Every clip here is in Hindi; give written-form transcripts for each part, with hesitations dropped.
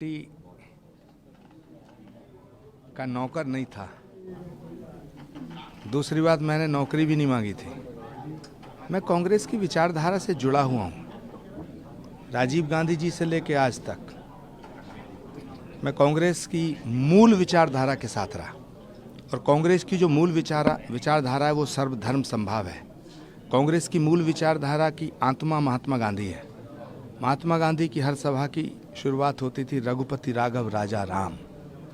पार्टी का नौकर नहीं था। दूसरी बात, मैंने नौकरी भी नहीं मांगी थी। मैं कांग्रेस की विचारधारा से जुड़ा हुआ हूँ। राजीव गांधी जी से लेकर आज तक मैं कांग्रेस की मूल विचारधारा के साथ रहा और कांग्रेस की जो मूल विचारधारा है वो सर्वधर्म संभाव है। कांग्रेस की मूल विचारधारा की आत्मा महात्मा गांधी है। महात्मा गांधी की हर सभा की शुरुआत होती थी रघुपति राघव राजा राम,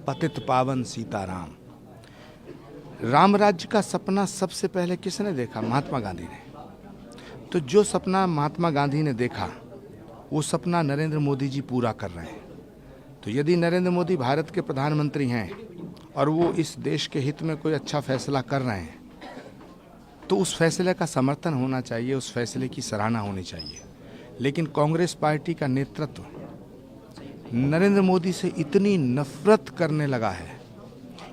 पतित पावन सीताराम। राम राज्य का सपना सबसे पहले किसने देखा? महात्मा गांधी ने। तो जो सपना महात्मा गांधी ने देखा वो सपना नरेंद्र मोदी जी पूरा कर रहे हैं। तो यदि नरेंद्र मोदी भारत के प्रधानमंत्री हैं और वो इस देश के हित में कोई अच्छा फैसला कर रहे हैं तो उस फैसले का समर्थन होना चाहिए, उस फैसले की सराहना होनी चाहिए। लेकिन कांग्रेस पार्टी का नेतृत्व नरेंद्र मोदी से इतनी नफरत करने लगा है,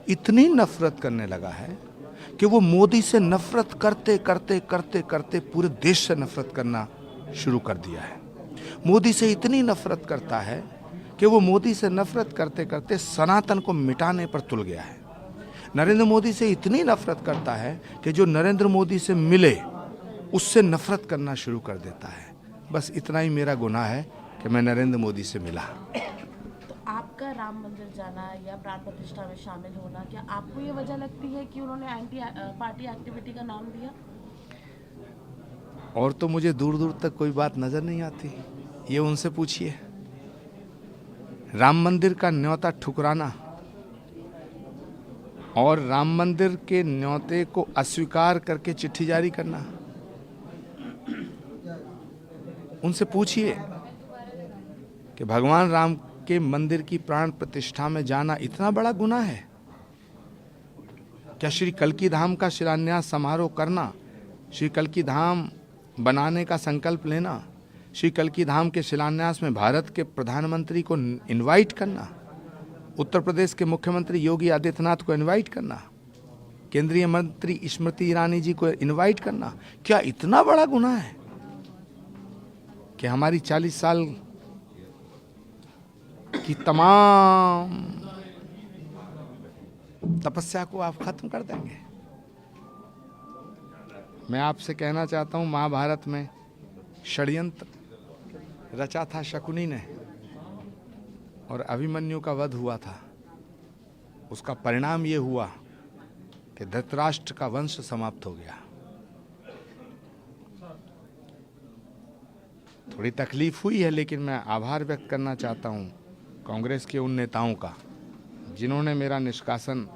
इतनी नफरत करने लगा है कि वो मोदी से नफरत करते करते करते करते पूरे देश से नफरत करना शुरू कर दिया है। मोदी से इतनी नफरत करता है कि वो मोदी से नफरत करते करते सनातन को मिटाने पर तुल गया है। नरेंद्र मोदी से इतनी नफरत करता है कि जो नरेंद्र मोदी से मिले उससे नफरत करना शुरू कर देता है। बस इतना ही मेरा गुनाह है कि मैं नरेंद्र मोदी से मिला। तो आपका राम मंदिर जाना या प्राण प्रतिष्ठा में शामिल होना, क्या आपको ये वजह लगती है कि उन्होंने एंटी पार्टी एक्टिविटी का नाम दिया? और तो मुझे दूर दूर तक कोई बात नजर नहीं आती, ये उनसे पूछिए। राम मंदिर का न्योता ठुकराना और राम मंदिर के न्योते को अस्वीकार करके चिट्ठी जारी करना, उनसे पूछिए कि भगवान राम के मंदिर की प्राण प्रतिष्ठा में जाना इतना बड़ा गुनाह है क्या? श्री कल्की धाम का शिलान्यास समारोह करना, श्री कल्की धाम बनाने का संकल्प लेना, श्री कल्की धाम के शिलान्यास में भारत के प्रधानमंत्री को इनवाइट करना, उत्तर प्रदेश के मुख्यमंत्री योगी आदित्यनाथ को इनवाइट करना, केंद्रीय मंत्री स्मृति ईरानी जी को इनवाइट करना, क्या इतना बड़ा गुनाह है कि हमारी 40 साल की तमाम तपस्या को आप खत्म कर देंगे? मैं आपसे कहना चाहता हूं, महाभारत में षड्यंत्र रचा था शकुनी ने और अभिमन्यु का वध हुआ था। उसका परिणाम ये हुआ कि धृतराष्ट्र का वंश समाप्त हो गया। थोड़ी तकलीफ हुई है, लेकिन मैं आभार व्यक्त करना चाहता हूं कांग्रेस के उन नेताओं का जिन्होंने मेरा निष्कासन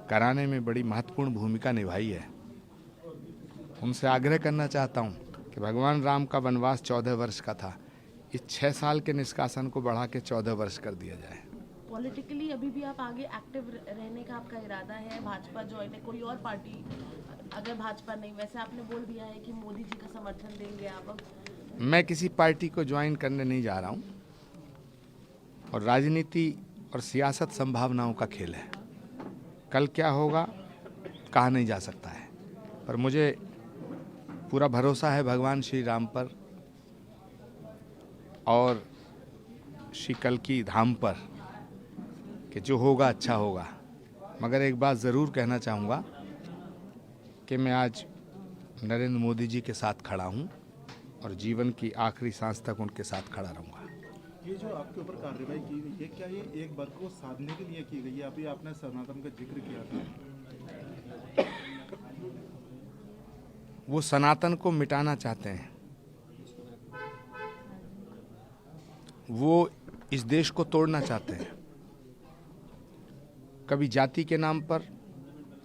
कराने में बड़ी महत्वपूर्ण भूमिका निभाई है। उनसे आग्रह करना चाहता हूं कि भगवान राम का वनवास 14 वर्ष का था, इस 6 साल के निष्कासन को बढ़ा के 14 वर्ष कर दिया जाए। पॉलिटिकली अभी भी आप आगे एक्टिव रहने का आपका इरादा है? भाजपा ज्वाइन है, कोई और पार्टी? अगर भाजपा नहीं, वैसे आपने बोल दिया है कि मोदी जी का समर्थन देंगे आप। अब मैं किसी पार्टी को ज्वाइन करने नहीं जा रहा हूं और राजनीति और सियासत संभावनाओं का खेल है। कल क्या होगा कहा नहीं जा सकता है, पर मुझे पूरा भरोसा है भगवान श्री राम पर और श्री कल्की धाम पर कि जो होगा अच्छा होगा। मगर एक बात ज़रूर कहना चाहूँगा कि मैं आज नरेंद्र मोदी जी के साथ खड़ा हूँ और जीवन की आखिरी सांस तक उनके साथ खड़ा रहूँगा। ये जो आपके ऊपर कार्रवाई की गई है, क्या ये एक वर्ग को साधने के लिए की गई है? अभी आपने सनातन का जिक्र किया था। वो सनातन को मिटाना चाहते हैं, वो इस देश को तोड़ना चाहते हैं, कभी जाति के नाम पर,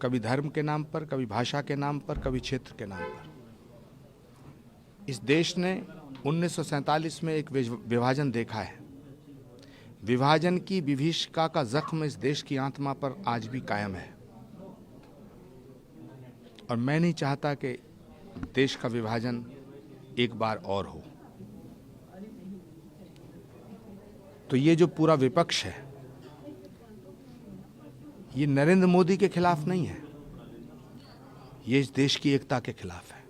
कभी धर्म के नाम पर, कभी भाषा के नाम पर, कभी क्षेत्र के नाम पर। इस देश ने 1947 में एक विभाजन देखा है। विभाजन की विभीषिका का जख्म इस देश की आत्मा पर आज भी कायम है और मैं नहीं चाहता कि देश का विभाजन एक बार और हो। तो ये जो पूरा विपक्ष है ये नरेंद्र मोदी के खिलाफ नहीं है, ये इस देश की एकता के खिलाफ है।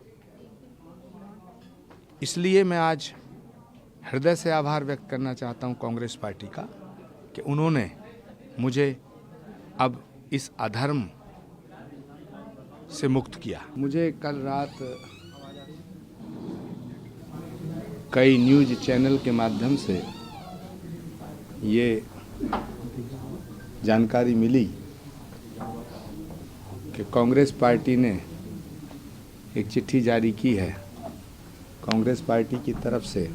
इसलिए मैं आज हृदय से आभार व्यक्त करना चाहता हूं कांग्रेस पार्टी का कि उन्होंने मुझे अब इस अधर्म से मुक्त किया। मुझे कल रात कई न्यूज़ चैनल के माध्यम से ये जानकारी मिली कि कांग्रेस पार्टी ने एक चिट्ठी जारी की है। कांग्रेस पार्टी की तरफ से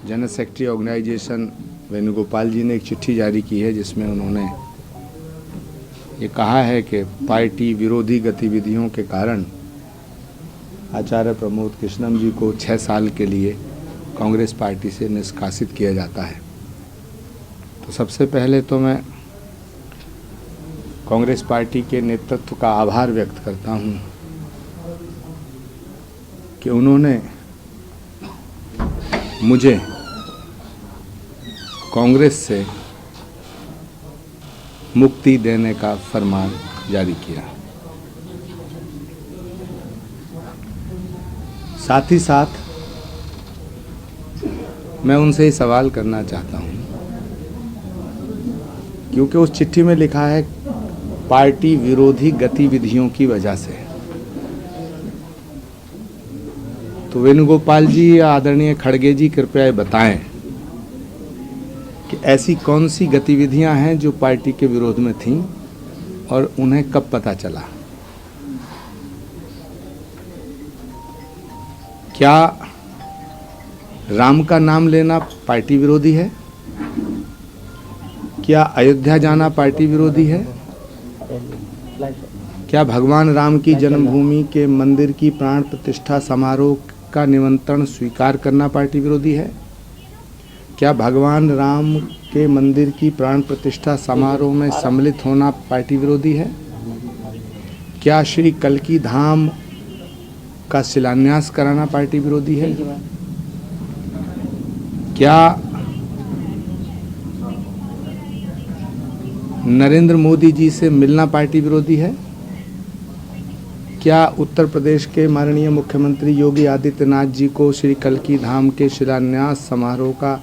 जनरल सेक्रेटरी ऑर्गेनाइजेशन वेणुगोपाल जी ने एक चिट्ठी जारी की है, जिसमें उन्होंने ये कहा है कि पार्टी विरोधी गतिविधियों के कारण आचार्य प्रमोद कृष्णम जी को 6 साल के लिए कांग्रेस पार्टी से निष्कासित किया जाता है। तो सबसे पहले तो मैं कांग्रेस पार्टी के नेतृत्व का आभार व्यक्त करता हूं कि उन्होंने मुझे कांग्रेस से मुक्ति देने का फरमान जारी किया। साथ ही साथ मैं उनसे ही सवाल करना चाहता हूं, क्योंकि उस चिट्ठी में लिखा है पार्टी विरोधी गतिविधियों की वजह से। तो वेणुगोपाल जी या आदरणीय खड़गे जी कृपया बताएं कि ऐसी कौन सी गतिविधियां हैं जो पार्टी के विरोध में थीं और उन्हें कब पता चला। क्या राम का नाम लेना पार्टी विरोधी है? क्या अयोध्या जाना पार्टी विरोधी है? क्या भगवान राम की जन्मभूमि के मंदिर की प्राण प्रतिष्ठा समारोह का निमंत्रण स्वीकार करना पार्टी विरोधी है? क्या भगवान राम के मंदिर की प्राण प्रतिष्ठा समारोह में सम्मिलित होना पार्टी विरोधी है? क्या श्री कल्की धाम का शिलान्यास कराना पार्टी विरोधी है? क्या नरेंद्र मोदी जी से मिलना पार्टी विरोधी है? क्या उत्तर प्रदेश के माननीय मुख्यमंत्री योगी आदित्यनाथ जी को श्री कल्की धाम के शिलान्यास समारोह का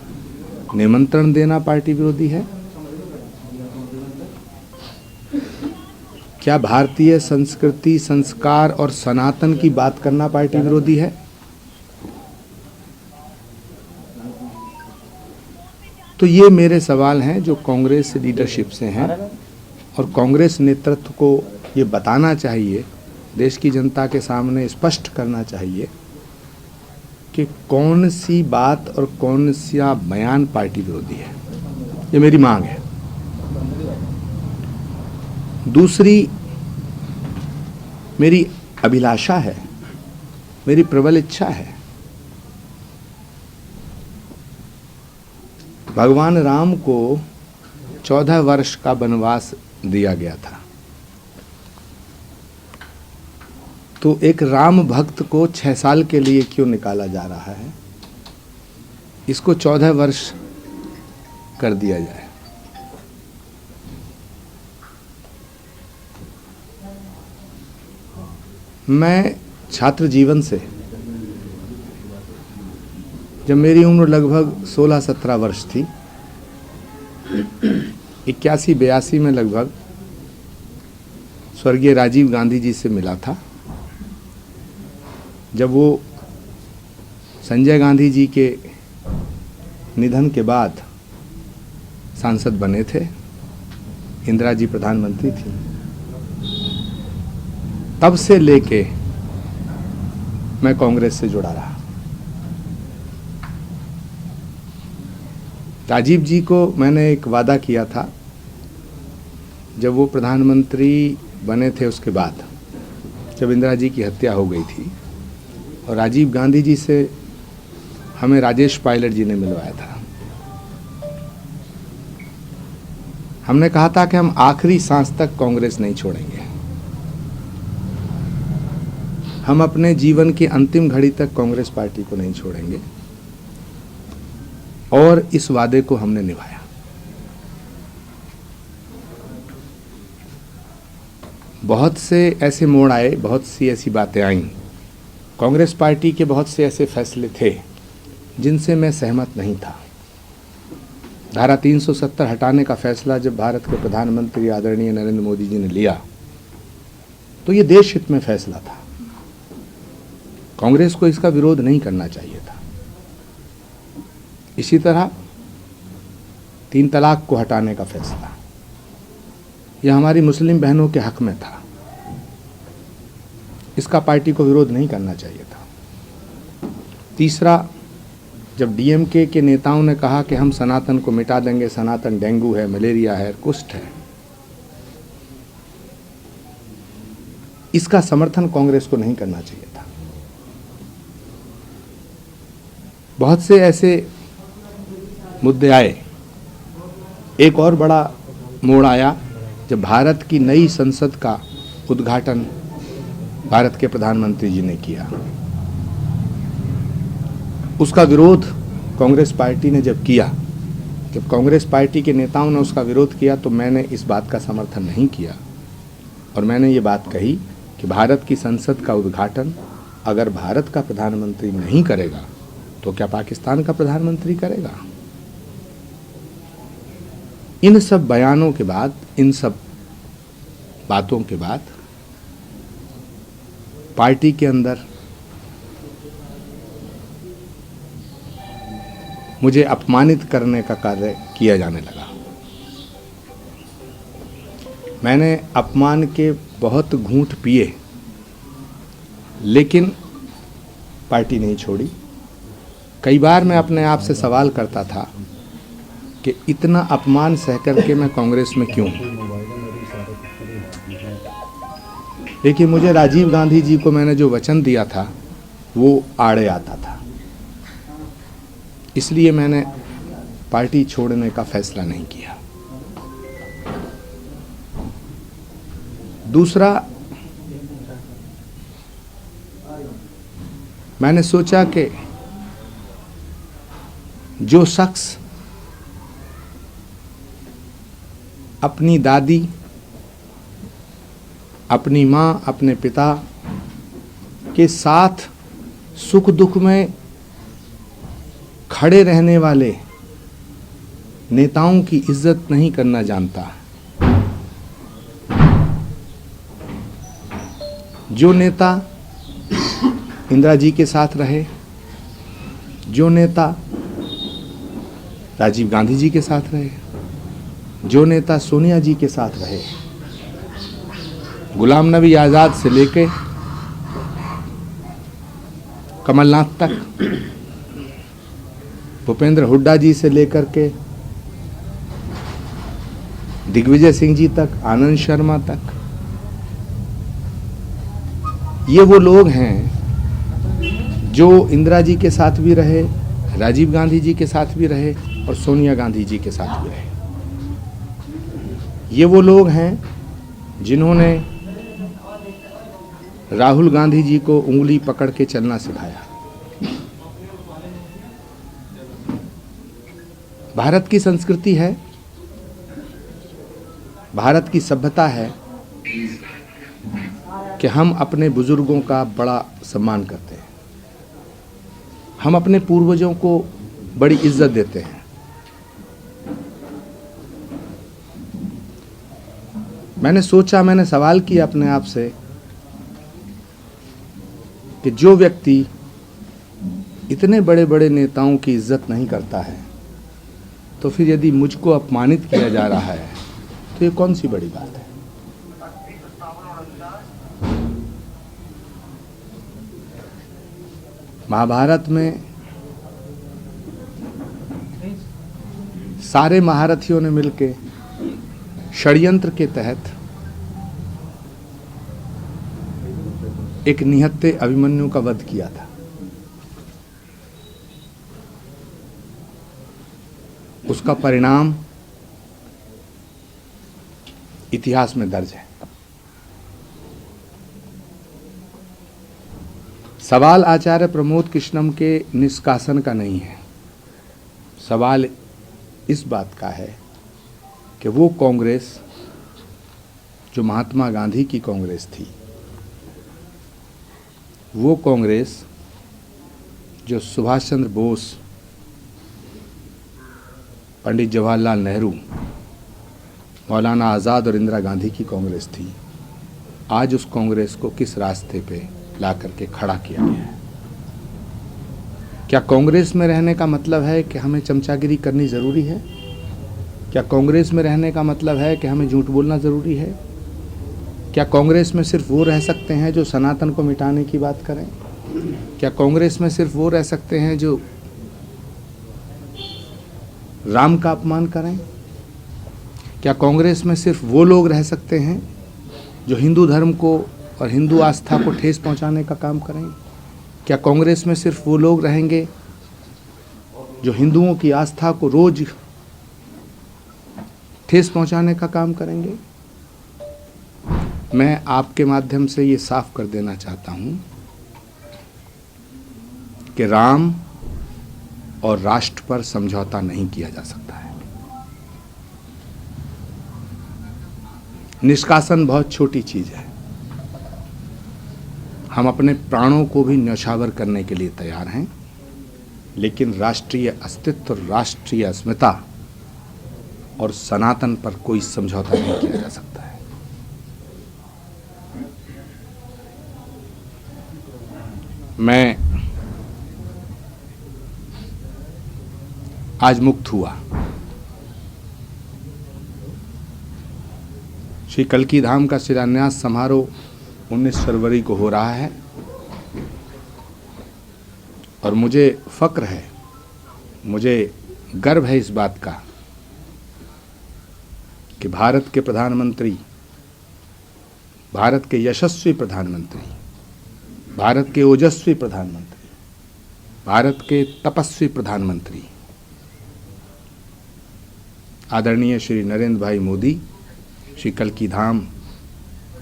निमंत्रण देना पार्टी विरोधी है? क्या भारतीय संस्कृति, संस्कार और सनातन की बात करना पार्टी विरोधी है? तो ये मेरे सवाल हैं जो कांग्रेस लीडरशिप से हैं, और कांग्रेस नेतृत्व को ये बताना चाहिए, देश की जनता के सामने स्पष्ट करना चाहिए कि कौन सी बात और कौन सा बयान पार्टी विरोधी है। ये मेरी मांग है। दूसरी मेरी अभिलाषा है, मेरी प्रबल इच्छा है, भगवान राम को 14 वर्ष का वनवास दिया गया था, तो एक राम भक्त को 6 साल के लिए क्यों निकाला जा रहा है? इसको 14 वर्ष कर दिया जाए। मैं छात्र जीवन से, जब मेरी उम्र लगभग 16-17 वर्ष थी, 81-82 में लगभग स्वर्गीय राजीव गांधी जी से मिला था, जब वो संजय गांधी जी के निधन के बाद सांसद बने थे, इंदिरा जी प्रधानमंत्री थी। तब से लेके मैं कांग्रेस से जुड़ा रहा। राजीव जी को मैंने एक वादा किया था, जब वो प्रधानमंत्री बने थे उसके बाद, जब इंदिरा जी की हत्या हो गई थी और राजीव गांधी जी से हमें राजेश पायलट जी ने मिलवाया था। हमने कहा था कि हम आखिरी सांस तक कांग्रेस नहीं छोड़ेंगे, हम अपने जीवन की अंतिम घड़ी तक कांग्रेस पार्टी को नहीं छोड़ेंगे, और इस वादे को हमने निभाया। बहुत से ऐसे मोड़ आए, बहुत सी ऐसी बातें आईं, कांग्रेस पार्टी के बहुत से ऐसे फैसले थे जिनसे मैं सहमत नहीं था। धारा 370 हटाने का फैसला जब भारत के प्रधानमंत्री आदरणीय नरेंद्र मोदी जी ने लिया तो ये देश हित में फैसला था। कांग्रेस को इसका विरोध नहीं करना चाहिए था। इसी तरह 3 तलाक को हटाने का फैसला, यह हमारी मुस्लिम बहनों के हक में था, इसका पार्टी को विरोध नहीं करना चाहिए था। तीसरा, जब डीएमके के नेताओं ने कहा कि हम सनातन को मिटा देंगे, सनातन डेंगू है, मलेरिया है, कुष्ठ है, इसका समर्थन कांग्रेस को नहीं करना चाहिए था। बहुत से ऐसे मुद्दे आए। एक और बड़ा मोड़ आया जब भारत की नई संसद का उद्घाटन भारत के प्रधानमंत्री जी ने किया। उसका विरोध कांग्रेस पार्टी ने जब किया, जब कांग्रेस पार्टी के नेताओं ने उसका विरोध किया तो मैंने इस बात का समर्थन नहीं किया और मैंने ये बात कही कि भारत की संसद का उद्घाटन अगर भारत का प्रधानमंत्री नहीं करेगा तो क्या पाकिस्तान का प्रधानमंत्री करेगा। इन सब बयानों के बाद, इन सब बातों के बाद पार्टी के अंदर मुझे अपमानित करने का कार्य किया जाने लगा। मैंने अपमान के बहुत घूंट पिए, लेकिन पार्टी नहीं छोड़ी। कई बार मैं अपने आप से सवाल करता था कि इतना अपमान सह करके मैं कांग्रेस में क्यों हूं। लेकिन मुझे राजीव गांधी जी को मैंने जो वचन दिया था वो आड़े आता था, इसलिए मैंने पार्टी छोड़ने का फैसला नहीं किया। दूसरा, मैंने सोचा कि जो शख्स अपनी दादी, अपनी माँ, अपने पिता के साथ सुख दुख में खड़े रहने वाले नेताओं की इज्जत नहीं करना जानता, जो नेता इंदिरा जी के साथ रहे, जो नेता राजीव गांधी जी के साथ रहे, जो नेता सोनिया जी के साथ रहे, गुलाम नबी आज़ाद से लेके कमलनाथ तक, भूपेंद्र हुड्डा जी से लेकर के दिग्विजय सिंह जी तक, आनंद शर्मा तक, ये वो लोग हैं जो इंदिरा जी के साथ भी रहे, राजीव गांधी जी के साथ भी रहे और सोनिया गांधी जी के साथ भी रहे। ये वो लोग हैं जिन्होंने राहुल गांधी जी को उंगली पकड़ के चलना सिखाया। भारत की संस्कृति है, भारत की सभ्यता है कि हम अपने बुजुर्गों का बड़ा सम्मान करते हैं, हम अपने पूर्वजों को बड़ी इज्जत देते हैं। मैंने सोचा, मैंने सवाल किया अपने आप से कि जो व्यक्ति इतने बड़े बड़े नेताओं की इज्जत नहीं करता है, तो फिर यदि मुझको अपमानित किया जा रहा है तो ये कौन सी बड़ी बात है। महाभारत में सारे महारथियों ने मिलकर षड्यंत्र के तहत एक निहत्थे अभिमन्यु का वध किया था। उसका परिणाम इतिहास में दर्ज है। सवाल आचार्य प्रमोद कृष्णम के निष्कासन का नहीं है, सवाल इस बात का है कि वो कांग्रेस जो महात्मा गांधी की कांग्रेस थी, वो कांग्रेस जो सुभाष चंद्र बोस पंडित जवाहरलाल नेहरू, मौलाना आज़ाद और इंदिरा गांधी की कांग्रेस थी, आज उस कांग्रेस को किस रास्ते पे ला करके खड़ा किया गया है। क्या कांग्रेस में रहने का मतलब है कि हमें चमचागिरी करनी ज़रूरी है? क्या कांग्रेस में रहने का मतलब है कि हमें झूठ बोलना ज़रूरी है? क्या कांग्रेस में सिर्फ वो रह सकते हैं जो सनातन को मिटाने की बात करें? क्या कांग्रेस में सिर्फ वो रह सकते हैं जो राम का अपमान करें? क्या कांग्रेस में सिर्फ वो लोग रह सकते हैं जो हिंदू धर्म को और हिंदू आस्था को ठेस पहुंचाने का काम करें? क्या कांग्रेस में सिर्फ वो लोग रहेंगे जो हिंदुओं की आस्था को रोज ठेस पहुंचाने का काम करेंगे? मैं आपके माध्यम से ये साफ कर देना चाहता हूं कि राम और राष्ट्र पर समझौता नहीं किया जा सकता है। निष्कासन बहुत छोटी चीज है। हम अपने प्राणों को भी न्यौछावर करने के लिए तैयार हैं, लेकिन राष्ट्रीय अस्तित्व, राष्ट्रीय अस्मिता और सनातन पर कोई समझौता नहीं किया जा सकता है। मैं आज मुक्त हुआ। श्री कल्की धाम का शिलान्यास समारोह 19 फरवरी को हो रहा है और मुझे फक्र है, मुझे गर्व है इस बात का कि भारत के प्रधानमंत्री, भारत के यशस्वी प्रधानमंत्री, भारत के ओजस्वी प्रधानमंत्री, भारत के तपस्वी प्रधानमंत्री आदरणीय श्री नरेंद्र भाई मोदी श्री कल्की धाम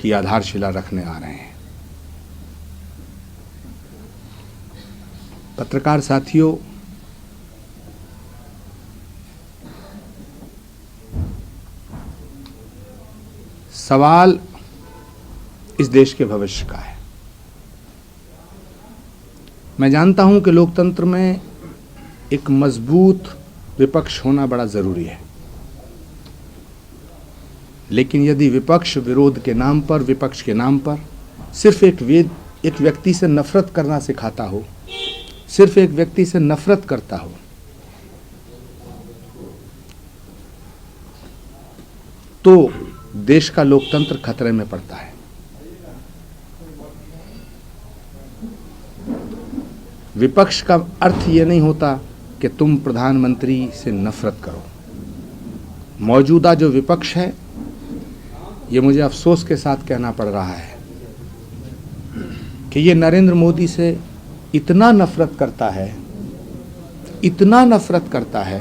की आधारशिला रखने आ रहे हैं। पत्रकार साथियों, सवाल इस देश के भविष्य का है। मैं जानता हूं कि लोकतंत्र में एक मजबूत विपक्ष होना बड़ा जरूरी है, लेकिन यदि विपक्ष विरोध के नाम पर, विपक्ष के नाम पर सिर्फ एक व्यक्ति से नफरत करना सिखाता हो, सिर्फ एक व्यक्ति से नफरत करता हो, तो देश का लोकतंत्र खतरे में पड़ता है। विपक्ष का अर्थ ये नहीं होता कि तुम प्रधानमंत्री से नफरत करो। मौजूदा जो विपक्ष है, ये मुझे अफसोस के साथ कहना पड़ रहा है कि ये नरेंद्र मोदी से इतना नफरत करता है, इतना नफरत करता है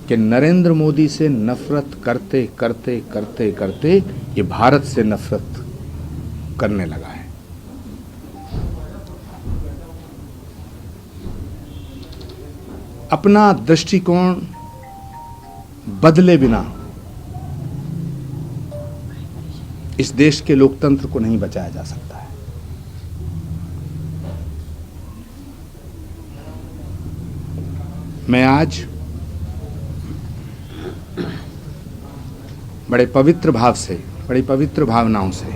कि नरेंद्र मोदी से नफरत करते करते करते करते ये भारत से नफरत करने लगा है। अपना दृष्टिकोण बदले बिना इस देश के लोकतंत्र को नहीं बचाया जा सकता है। मैं आज बड़े पवित्र भाव से, बड़ी पवित्र भावनाओं से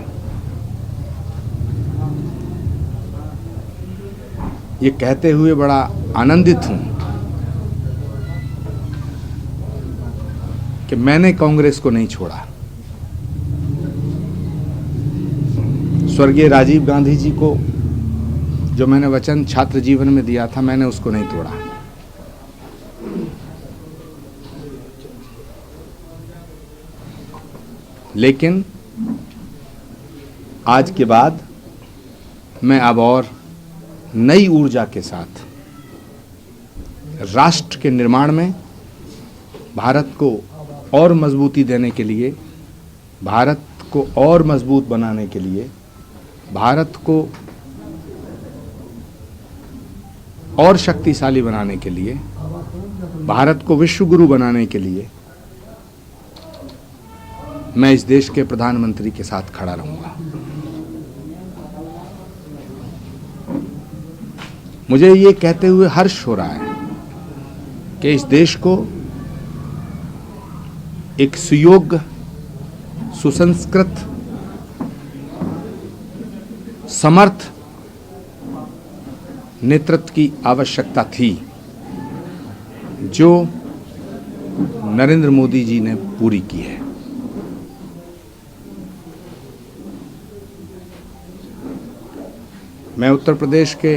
ये कहते हुए बड़ा आनंदित हूं कि मैंने कांग्रेस को नहीं छोड़ा। स्वर्गीय राजीव गांधी जी को जो मैंने वचन छात्र जीवन में दिया था, मैंने उसको नहीं तोड़ा। लेकिन आज के बाद मैं अब और नई ऊर्जा के साथ राष्ट्र के निर्माण में भारत को और मजबूती देने के लिए, भारत को और मजबूत बनाने के लिए, भारत को और शक्तिशाली बनाने के लिए, भारत को विश्व गुरु बनाने के लिए मैं इस देश के प्रधानमंत्री के साथ खड़ा रहूंगा। मुझे ये कहते हुए हर्ष हो रहा है कि इस देश को एक सुयोग्य, सुसंस्कृत, समर्थ नेतृत्व की आवश्यकता थी, जो नरेंद्र मोदी जी ने पूरी की है। मैं उत्तर प्रदेश के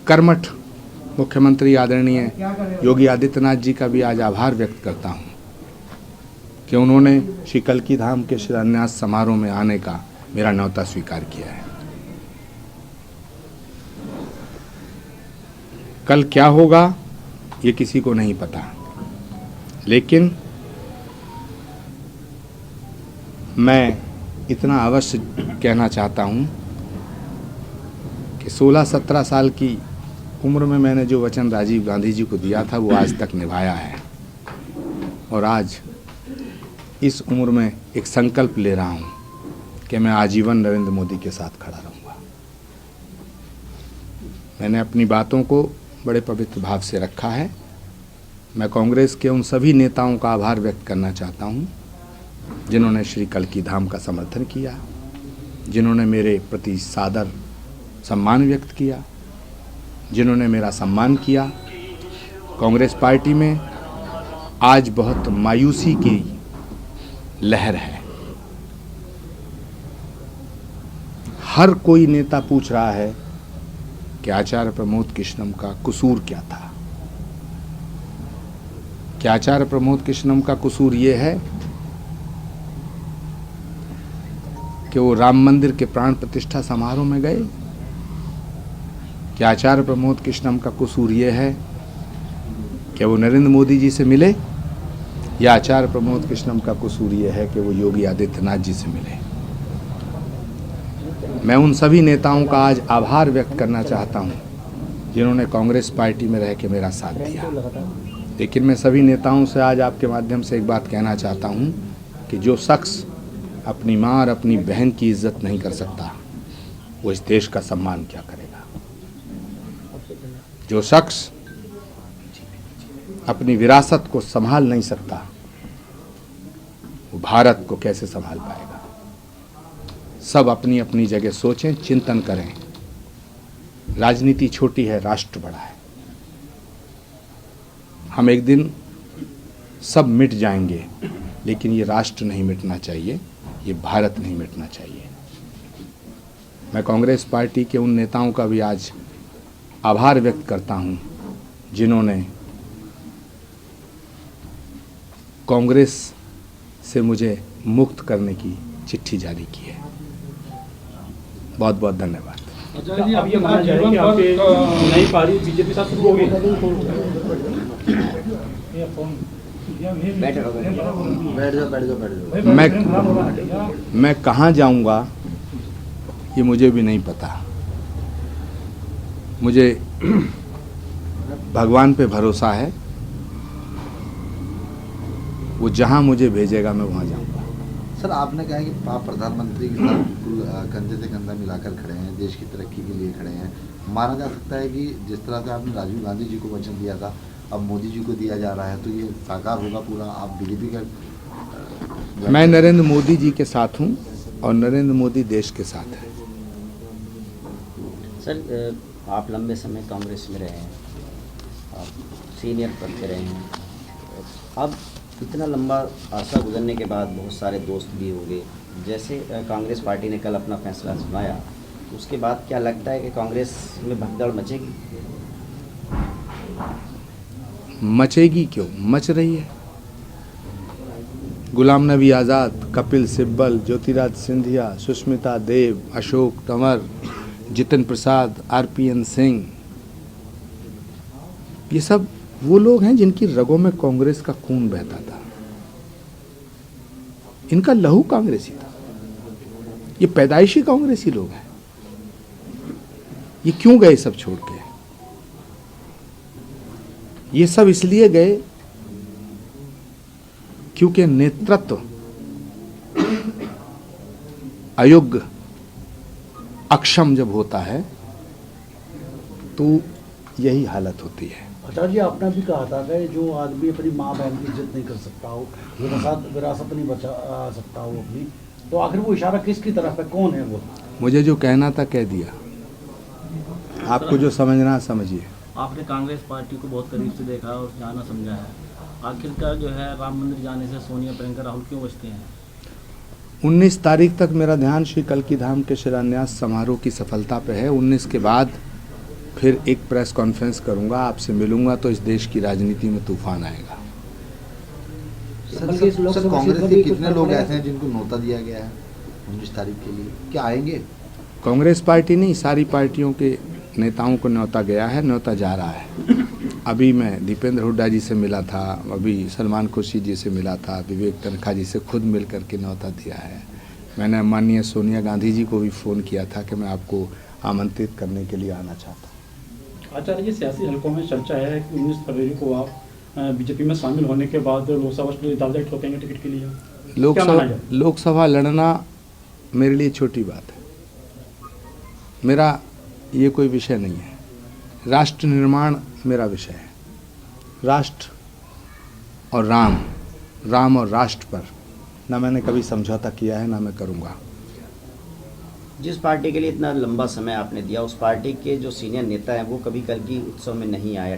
कर्मठ मुख्यमंत्री आदरणीय योगी आदित्यनाथ जी का भी आज आभार व्यक्त करता हूं कि उन्होंने श्री कल्की धाम के शिलान्यास समारोह में आने का मेरा न्योता स्वीकार किया है। कल क्या होगा ये किसी को नहीं पता, लेकिन मैं इतना अवश्य कहना चाहता हूं कि 16-17 साल की उम्र में मैंने जो वचन राजीव गांधी जी को दिया था वो आज तक निभाया है, और आज इस उम्र में एक संकल्प ले रहा हूं कि मैं आजीवन नरेंद्र मोदी के साथ खड़ा रहूंगा। मैंने अपनी बातों को बड़े पवित्र भाव से रखा है। मैं कांग्रेस के उन सभी नेताओं का आभार व्यक्त करना चाहता हूं जिन्होंने श्री कल्की धाम का समर्थन किया, जिन्होंने मेरे प्रति सादर सम्मान व्यक्त किया, जिन्होंने मेरा सम्मान किया। कांग्रेस पार्टी में आज बहुत मायूसी की लहर है। हर कोई नेता पूछ रहा है कि आचार्य प्रमोद कृष्णम का कसूर क्या था। क्या आचार्य प्रमोद कृष्णम का कसूर ये है कि वो राम मंदिर के प्राण प्रतिष्ठा समारोह में गए? क्या आचार्य प्रमोद कृष्णम का कसूर ये है कि वो नरेंद्र मोदी जी से मिले? या आचार्य प्रमोद कृष्णम का कसूर ये है कि वो योगी आदित्यनाथ जी से मिले? मैं उन सभी नेताओं का आज आभार व्यक्त करना चाहता हूं जिन्होंने कांग्रेस पार्टी में रह के मेरा साथ दिया। लेकिन मैं सभी नेताओं से आज आपके माध्यम से एक बात कहना चाहता हूं कि जो शख्स अपनी मां और अपनी बहन की इज्जत नहीं कर सकता, वो इस देश का सम्मान क्या करेगा? जो शख्स अपनी विरासत को संभाल नहीं सकता, वो भारत को कैसे संभाल पाएगा? सब अपनी अपनी जगह सोचें, चिंतन करें। राजनीति छोटी है, राष्ट्र बड़ा है। हम एक दिन सब मिट जाएंगे, लेकिन ये राष्ट्र नहीं मिटना चाहिए, ये भारत नहीं मिटना चाहिए। मैं कांग्रेस पार्टी के उन नेताओं का भी आज आभार व्यक्त करता हूं जिन्होंने कांग्रेस से मुझे मुक्त करने की चिट्ठी जारी की है। बहुत बहुत धन्यवाद। अब ये माना जाए कि आपके नई पारी बीजेपी साथ शुरू हो गई। मैं कहाँ जाऊंगा ये मुझे भी नहीं पता। मुझे भगवान पे भरोसा है, वो जहां मुझे भेजेगा मैं वहां जाऊंगा। सर, आपने कहा है कि आप प्रधानमंत्री के साथ बिल्कुल कंधे से कंधा मिलाकर खड़े हैं, देश की तरक्की के लिए खड़े हैं। माना जा सकता है कि जिस तरह से आपने राजीव गांधी जी को वचन दिया था, अब मोदी जी को दिया जा रहा है, तो ये साकार होगा पूरा? आप बीजेपी का मैं नरेंद्र मोदी जी के साथ हूं और नरेंद्र मोदी देश के साथ है। सर, आप लंबे समय कांग्रेस में रहे हैं, आप सीनियर पद पे रहे हैं। अब इतना लंबा अरसा गुजरने के बाद बहुत सारे दोस्त भी हो गए। जैसे कांग्रेस पार्टी ने कल अपना फैसला सुनाया, उसके बाद क्या लगता है कि कांग्रेस में भगदड़ मचेगी? मचेगी क्यों, मच रही है। गुलाम नबी आज़ाद, कपिल सिब्बल, ज्योतिरादित्य सिंधिया, सुष्मिता देव, अशोक तंवर, जितिन प्रसाद, आरपीएन सिंह, ये सब वो लोग हैं जिनकी रगों में कांग्रेस का खून बहता था। इनका लहू कांग्रेसी था। ये पैदाइशी कांग्रेसी लोग हैं। ये क्यों गए सब छोड़ के? ये सब इसलिए गए क्योंकि नेतृत्व अयोग्य, अक्षम जब होता है तो यही हालत होती है। आचार्य जी, आपने भी कहा था कि जो आदमी अपनी माँ बहन की इज्जत नहीं कर सकता हो, विरासत नहीं बचा सकता हो अपनी, तो आखिर वो इशारा किसकी तरफ है, कौन है वो? मुझे जो कहना था कह दिया, आपको जो समझना है समझिए। आपने कांग्रेस पार्टी को बहुत करीब से देखा और जाना समझा है, आखिरकार जो है राम मंदिर जाने से सोनिया, प्रियंका, राहुल क्यों बचते हैं? 19 तारीख तक मेरा ध्यान श्री कल्की धाम के शिलान्यास समारोह की सफलता पे है। 19 के बाद फिर एक प्रेस कॉन्फ्रेंस करूंगा, आपसे मिलूंगा तो इस देश की राजनीति में तूफान आएगा। सर कांग्रेस के कितने लोग ऐसे हैं जिनको न्योता दिया गया है 19 तारीख के लिए, क्या आएंगे? कांग्रेस पार्टी नहीं, सारी पार्टियों के नेताओं को न्योता गया है, न्योता जा रहा है। अभी मैं दीपेंद्र हुड्डा जी से मिला था, अभी सलमान खुर्शीद जी से मिला था, विवेक तनखा जी से खुद मिल करके न्योता दिया है। मैंने माननीय सोनिया गांधी जी को भी फ़ोन किया था कि मैं आपको आमंत्रित करने के लिए आना चाहता हूँ। आचार्य जी, सियासी हलकों में चर्चा है कि 19 फरवरी को आप बीजेपी में शामिल होने के बाद लोकसभा के लिए दावेदार ठोकेंगे टिकट के लिए। लोकसभा लड़ना मेरे लिए छोटी बात है, मेरा ये कोई विषय नहीं है। राष्ट्र निर्माण मेरा विषय है। राष्ट्र और राम और राष्ट्र पर ना मैंने कभी समझौता किया है, ना मैं करूँगा। जिस पार्टी के लिए इतना लंबा समय आपने दिया, उस पार्टी के जो सीनियर नेता हैं वो कभी कल्की उत्सव में नहीं आए।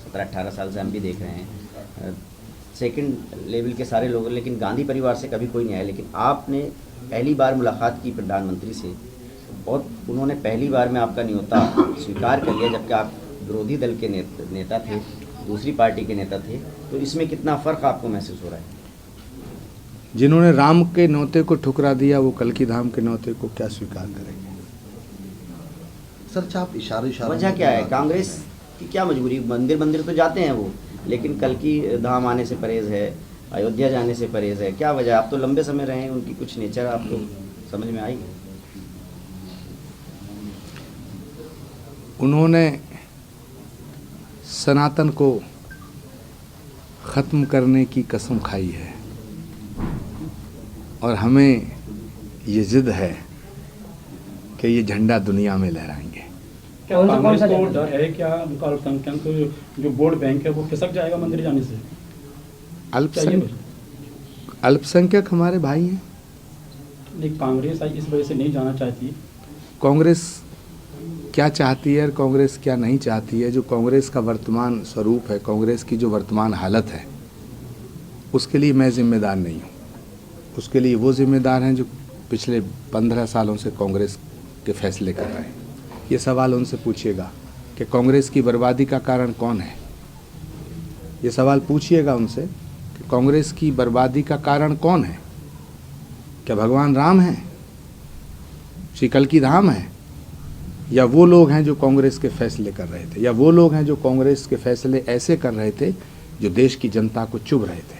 17-18 साल से हम भी देख रहे हैं, सेकंड लेवल के सारे लोग, लेकिन गांधी परिवार से कभी कोई नहीं आया। लेकिन आपने पहली बार मुलाकात की प्रधानमंत्री से, और उन्होंने पहली बार में आपका न्योता स्वीकार कर लिया, जबकि आप विरोधी दल के नेता थे, दूसरी पार्टी के नेता थे। तो इसमें कितना फ़र्क आपको महसूस हो रहा है? जिन्होंने राम के न्योते को ठुकरा दिया वो कल्की धाम के न्योते को क्या स्वीकार करेंगे? सर आप इशारे वजह क्या है? कांग्रेस की क्या मजबूरी? मंदिर तो जाते हैं वो, लेकिन कल्की धाम आने से परहेज है, अयोध्या जाने से परहेज है, क्या वजह? आप तो लंबे समय रहे हैं, उनकी कुछ नेचर आपको समझ में आई? उन्होंने सनातन को ख़त्म करने की कसम खाई है और हमें ये जिद है कि ये झंडा दुनिया में लहराएंगे। क्या कांग्रेस को डर है क्या उनका अल्पसंख्यक जो वोट बैंक है वो खिसक जाएगा मंदिर जाने से? अल्पसंख्यक हमारे भाई हैं। लेकिन कांग्रेस इस वजह से नहीं जाना चाहती। कांग्रेस क्या चाहती है और कांग्रेस क्या नहीं चाहती है, जो कांग्रेस का वर्तमान स्वरूप है, कांग्रेस की जो वर्तमान हालत है, उसके लिए मैं जिम्मेदार नहीं हूँ। उसके लिए वो जिम्मेदार हैं जो पिछले 15 सालों से कांग्रेस के फैसले कर रहे हैं। ये सवाल उनसे पूछिएगा कि कांग्रेस की बर्बादी का कारण कौन है। ये सवाल पूछिएगा उनसे कि कांग्रेस की बर्बादी का कारण कौन है। क्या भगवान राम हैं, श्री कल्की धाम है, या वो लोग हैं जो कांग्रेस के फैसले कर रहे थे, या वो लोग हैं जो कांग्रेस के फैसले ऐसे कर रहे थे जो देश की जनता को चुभ रहे थे।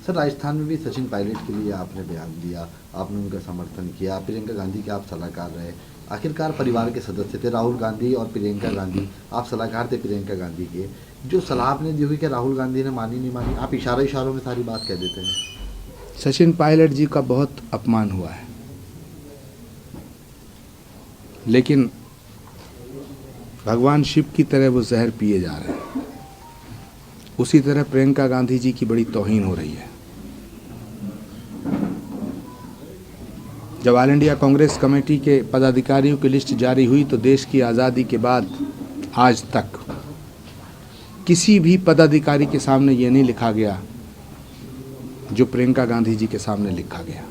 सर राजस्थान में भी सचिन पायलट के लिए आपने बयान दिया, आपने उनका समर्थन किया, प्रियंका गांधी के आप सलाहकार रहे, आखिरकार परिवार के सदस्य थे राहुल गांधी और प्रियंका गांधी, आप सलाहकार थे प्रियंका गांधी के। जो सलाह आपने दी हुई कि राहुल गांधी ने मानी नहीं मानी, आप इशारों में सारी बात कह देते हैं। सचिन पायलट जी का बहुत अपमान हुआ है, लेकिन भगवान शिव की तरह वो जहर पिए जा रहे हैं। उसी तरह प्रियंका गांधी जी की बड़ी तौहीन हो रही है। जब ऑल इंडिया कांग्रेस कमेटी के पदाधिकारियों की लिस्ट जारी हुई तो देश की आज़ादी के बाद आज तक किसी भी पदाधिकारी के सामने ये नहीं लिखा गया जो प्रियंका गांधी जी के सामने लिखा गया।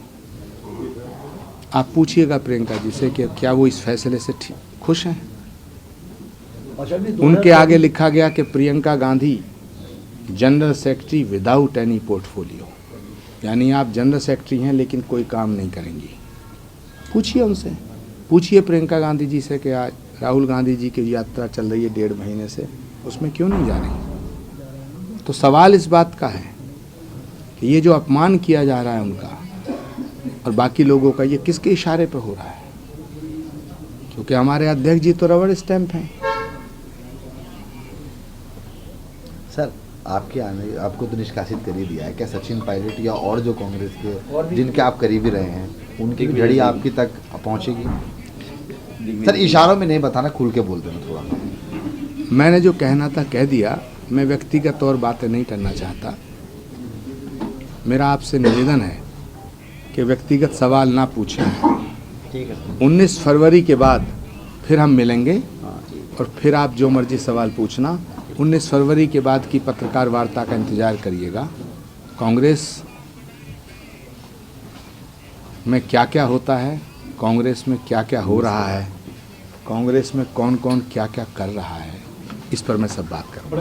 आप पूछिएगा प्रियंका जी से कि क्या वो इस फैसले से खुश हैं। उनके आगे लिखा गया कि Priyanka Gandhi general secretary without any portfolio, यानी आप जनरल सेक्रेटरी हैं लेकिन कोई काम नहीं करेंगी। पूछिए उनसे, पूछिए प्रियंका गांधी जी से कि आज राहुल गांधी जी की यात्रा चल रही है 1.5 महीने से, उसमें क्यों नहीं जा रही। तो सवाल इस बात का है कि ये जो अपमान किया जा रहा है उनका और बाकी लोगों का, ये किसके इशारे पर हो रहा है? क्योंकि हमारे अध्यक्ष जी तो रबड़ स्टैंप हैं। सर आपको तो निष्कासित कर ही दिया है, क्या सचिन पायलट या और जो कांग्रेस के जिनके आप करीबी रहे हैं उनकी भी घड़ी आपकी तक पहुंचेगी? सर इशारों में नहीं बताना, खुल के बोल देना थोड़ा। मैंने जो कहना था कह दिया। मैं व्यक्तिगत और बातें नहीं करना चाहता। मेरा आपसे निवेदन है कि व्यक्तिगत सवाल ना पूछें। ठीक है सर। 19 फरवरी के बाद फिर हम मिलेंगे हाँ ठीक। और फिर आप जो मर्जी सवाल पूछना। 19 फरवरी के बाद की पत्रकार वार्ता का इंतजार करिएगा। कांग्रेस में क्या क्या होता है, कांग्रेस में क्या क्या हो रहा है, कांग्रेस में कौन कौन क्या क्या कर रहा है, इस पर मैं सब बात करूँगा।